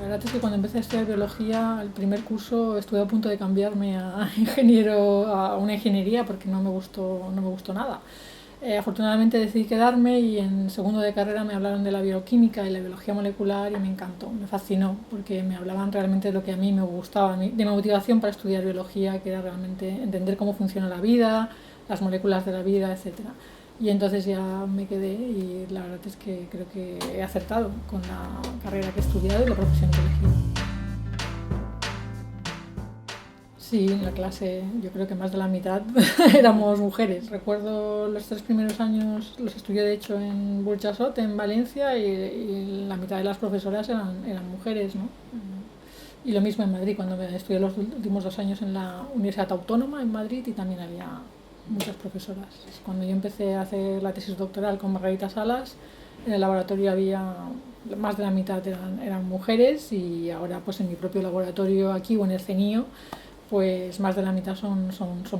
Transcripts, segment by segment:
verdad es que cuando empecé a estudiar biología, el primer curso estuve a punto de cambiarme a a una ingeniería porque no me gustó nada. Afortunadamente decidí quedarme y en segundo de carrera me hablaron de la bioquímica y la biología molecular y me encantó, me fascinó porque me hablaban realmente de lo que a mí me gustaba, de mi motivación para estudiar biología, que era realmente entender cómo funciona la vida, las moléculas de la vida, etcétera. Y entonces ya me quedé y la verdad es que creo que he acertado con la carrera que he estudiado y la profesión que he elegido. Sí, en la clase yo creo que más de la mitad éramos mujeres. Recuerdo los 3 primeros años, los estudié de hecho en Burjasot, en Valencia, y la mitad de las profesoras eran mujeres, ¿no? Y lo mismo en Madrid, cuando me estudié los últimos 2 años en la Universidad Autónoma en Madrid y también había muchas profesoras. Cuando yo empecé a hacer la tesis doctoral con Margarita Salas, en el laboratorio había más de la mitad eran mujeres y ahora pues en mi propio laboratorio aquí o en el CENIO pues más de la mitad son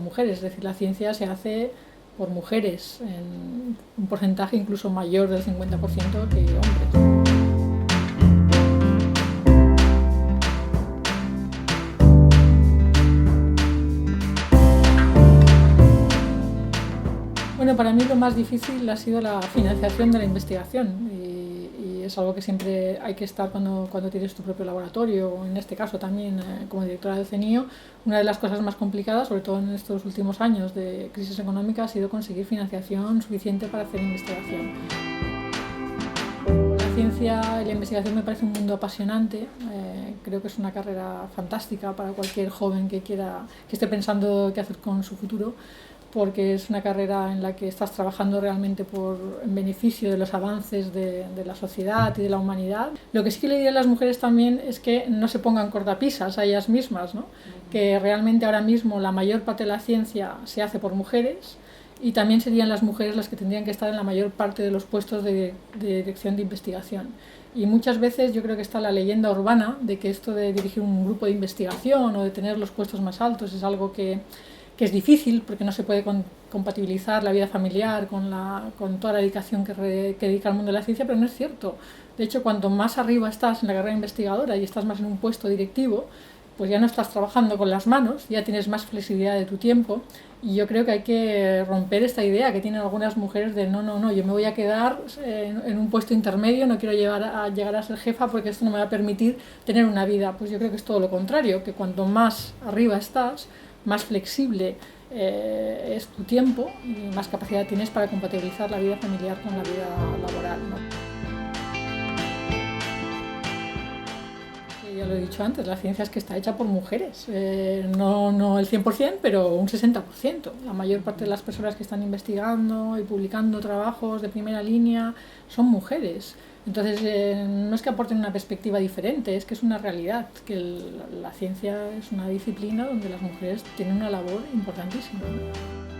mujeres, es decir, la ciencia se hace por mujeres, en un porcentaje incluso mayor del 50% que hombres. Bueno, para mí lo más difícil ha sido la financiación de la investigación y es algo que siempre hay que estar cuando tienes tu propio laboratorio, o en este caso también como directora del CENIO. Una de las cosas más complicadas, sobre todo en estos últimos años de crisis económica, ha sido conseguir financiación suficiente para hacer investigación. La ciencia y la investigación me parece un mundo apasionante. Creo que es una carrera fantástica para cualquier joven que esté pensando qué hacer con su futuro, porque es una carrera en la que estás trabajando realmente en beneficio de los avances de la sociedad y de la humanidad. Lo que sí que le diría a las mujeres también es que no se pongan cortapisas a ellas mismas, ¿no? Que realmente ahora mismo la mayor parte de la ciencia se hace por mujeres y también serían las mujeres las que tendrían que estar en la mayor parte de los puestos de dirección de investigación. Y muchas veces yo creo que está la leyenda urbana de que esto de dirigir un grupo de investigación o de tener los puestos más altos es algo que es difícil porque no se puede compatibilizar la vida familiar con toda la dedicación que dedica al mundo de la ciencia, pero no es cierto. De hecho, cuanto más arriba estás en la carrera investigadora y estás más en un puesto directivo, pues ya no estás trabajando con las manos, ya tienes más flexibilidad de tu tiempo. Y yo creo que hay que romper esta idea que tienen algunas mujeres de no, yo me voy a quedar en un puesto intermedio, no quiero llegar a ser jefa porque esto no me va a permitir tener una vida. Pues yo creo que es todo lo contrario, que cuanto más arriba estás, más flexible es tu tiempo y más capacidad tienes para compatibilizar la vida familiar con la vida laboral, ¿no? Ya lo he dicho antes, la ciencia es que está hecha por mujeres, no el 100%, pero un 60%. La mayor parte de las personas que están investigando y publicando trabajos de primera línea son mujeres. Entonces, no es que aporten una perspectiva diferente, es que es una realidad, que la ciencia es una disciplina donde las mujeres tienen una labor importantísima, ¿no?